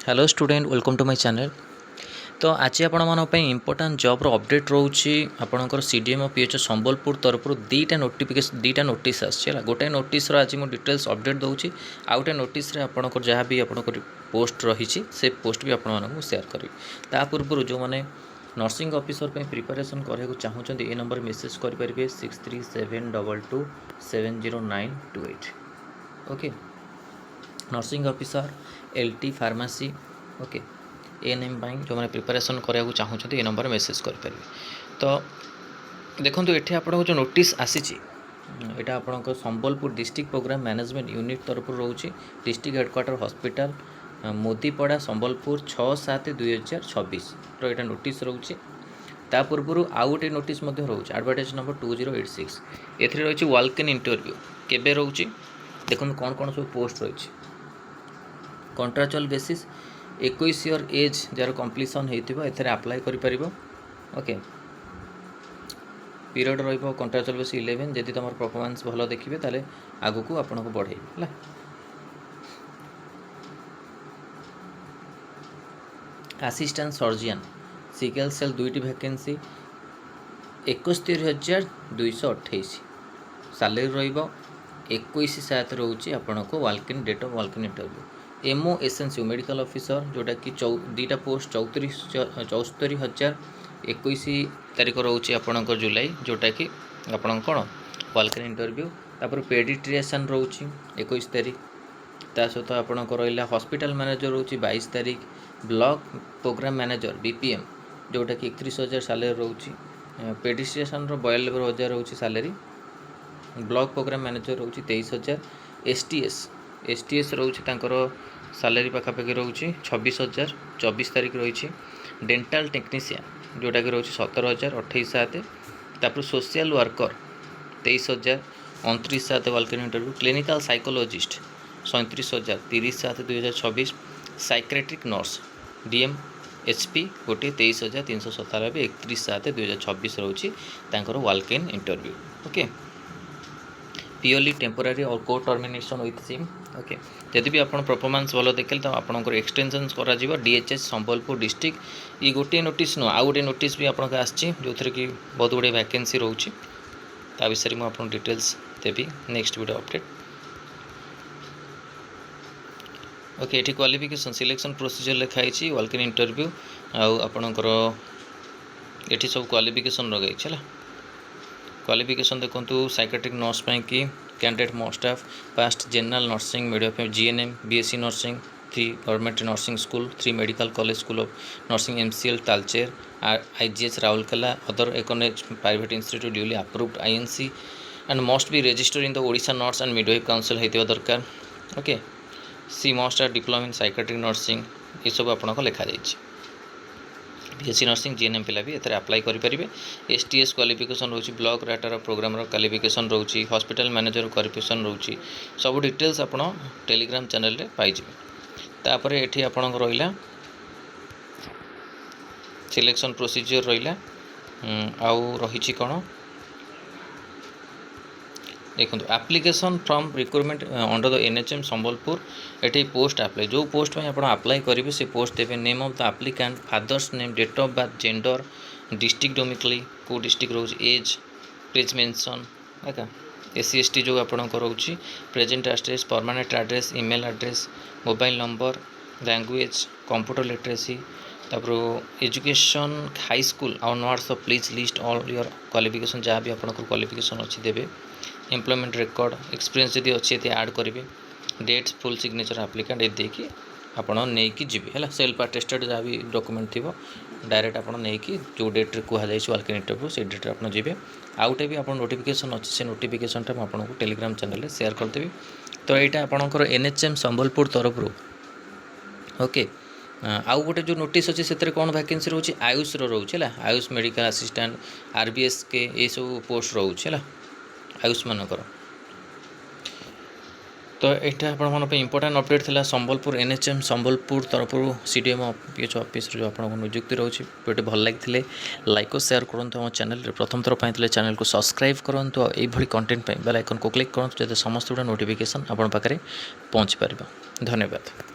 Hello student welcome to my channel. तो आज आपण इम्पोर्टाट जॉब अपडेट रोचे आपंकर सीडीएम पीएचओ संबलपुर तरफ दुईटा नोटिफिकेशन दुईटा नोटिस आसा गोटे नोटिस आज मुझे डिटेल्स अपडेट दूसरी आउ गोटे नोटिस आपंकर जहाँ भी आपंकर पोस्ट रही से पोस्ट भी आपण सेयार करी ता पूर्व जो मैंने नर्सिंग ऑफिसर पे प्रिपरेशन करने चाहते ये नंबर मेसेज करेंगे 6372270928 okay. Nursing officer LT pharmacy okay ANM जो मैंने प्रिपरेशन कराया चाहते ये नंबर मेसेज करेंगे। तो देखो ये आपको जो नोटिस आसी यहाँ आपंकर Sambalpur district programme management unit तरफ रोचे district headquarter hospital Modipada Sambalpur 6/7/2026 तो यहाँ नोटिस रोचे ता पूर्व आउ गोटे नोटिस रोचे एडवर्टाइज नंबर 2086 ए रही वॉक इन इंटरव्यू केबे रोचे देखो कौन कौन सब पोस्ट रही कॉन्ट्राक्चुअल बेसिस 21 ईयर एज जार कंप्लीसन होते आप्लाय कर ओके। पीरियड रही कॉन्ट्राक्चुअल बेसिस 11 जदि तुम परफॉर्मेंस भल देखिए ताले आगु को आपन को बढ़े है। असिस्टेंट सर्जियन सिकेल सेल 2टी वैकेंसी 71,228 सैलरी रही 21/7 रोचे आपन को walk in date of walk in interview MO SNC medical officer जोटा कि दुईटा पोस्ट 74,021 तारीख रोचे आपणकर जुलाई जोटा कि आपण कौन वॉक इन इंटरव्यू तापर पेडिट्रिशियन रोचे 21 तारीख ता सहित आपणकर रहा हॉस्पिटल मैनेजर रोचे 22 तारीख ब्लॉक प्रोग्राम मैनेजर बीपीएम जोटा कि 31,000 सैलरी रोचे पेडिट्रिशियन 92,000 रोचे सैलरी ब्लॉक प्रोग्राम मैनेजर रोचे 23,000 एसटीएस रोचे सैलरी पाखापाखि रोचे 26,000 24 तारीख रही डेंटाल टेक्नीशियन जोटा कि रोचे 17,000 28/7 तापर social worker 23,000 29/7 walk in interview clinical psychologist 37,000 30/7/2026 psychiatric nurse DM HP गोटे 23,397 31/7/2026 रोचे walk in interview okay. Purely temporary और को टर्मिनेशन विथ सिम ओके। जदि भी आप परफॉर्मेंस भल देखले तो आपंकर एक्सटेंशन करा डीएचएच संबलपुर डिस्ट्रिक्ट ये गोटे नोटिस नुह आउ गोटे नोटिस भी आपको आसी जो थी कि बहुत गुड़े वैकेंसी रोचे ता विषय में आपको डिटेल्स देवी नेक्स्ट वीडियो अपडेट ओके। ये क्वालिफिकेशन सिलेक्शन प्रोसीजर लिखाई वॉक इन इंटरव्यू आपणकर ये सब क्वालिफिकेशन लगाई है क्वालिफिकेशन देखो साइकेट्रिक नर्स कि candidate must have passed general nursing medium GNM BSc nursing 3 government nursing school 3 medical college school of nursing MCL Talcher IGH Rourkela other economic private institute duly approved INC and must be registered in the Odisha nurse and midwife council होता दरकार okay. She must have diploma in psychiatric nursing ये सब आपको लिखा जाइए BSc nursing GNM पिला भी एथरे अप्लाई करेंगे। एसटीएस क्वालिफिकेशन रोची ब्लॉक डाटार प्रोग्राम क्वालिफिकेशन रोची हॉस्पिटल मैनेजर क्वालिफिकेशन रोची सब डिटेल्स आपड़ टेलीग्राम चैनल रे पाइबे। तापर एठी आपन रहिला सिलेक्शन प्रोसीजर रहिला आउ रही कौन देखो application from recruitment under the NHM Sambalpur ये पोस्ट अप्लाई जो पोस्ट में आप अप्लाई करेंगे से पोस्ट देवे name of the applicant father's name date of birth gender district डोमिकली को डिस्ट्रिक्ट रोज एज प्लीज मेंशन है एससी एसटी जो आपको रोचे present address permanent address email address mobile number language computer literacy तापर education high school onwards of please list all your qualification जहाँ भी आपको क्वालिफिकेशन अच्छी देवे एम्प्लॉयमेंट रिकॉर्ड एक्सपीरियंस जब अच्छी ऐड करेंगे डेट्स फुल सिग्नेचर एप्लिकेंट ये देखिए आपड़ नहीं जी है सेल्फ अटेस्टेड जहाँ भी डॉक्यूमेंट थी डायरेक्ट आप जो डेट्रे कहुई वॉक इन इंटरव्यू से डेट्रे आप जी आउटे भी आप नोटिफिकेशन अच्छे से नोटिफिकेशन आपको टेलीग्राम चैनल शेयर करदेवी। तो यहाँ आपंकर एनएचएम संबलपुर तरफ ओके। आउ गोटे जो नोटिस अच्छे से कौन वैकेंसी रोचे आयुष रोचे आयुष मेडिकल असिस्टेंट आरबीएस के ये सब पोस्ट रोचे आयुष मानकर। तो यहाँ आप इंपोर्टाट अपडेट थिला संबलपुर एनएचएम संबलपुर तरफ सीडीएम पीएचओ ऑफिस जो आपको नियुक्ति रोचे वीडियो भल लगी लाइक और शेयर करूँ आम चैनल प्रथम थर पाई चैनल को सब्सक्राइब करूँ ये कंटेंट बेल आइकन को क्लिक करूँ जैसे समस्त गुड़ा नोटिफिकेशन आपन पाखे पहुँची पार। धन्यवाद।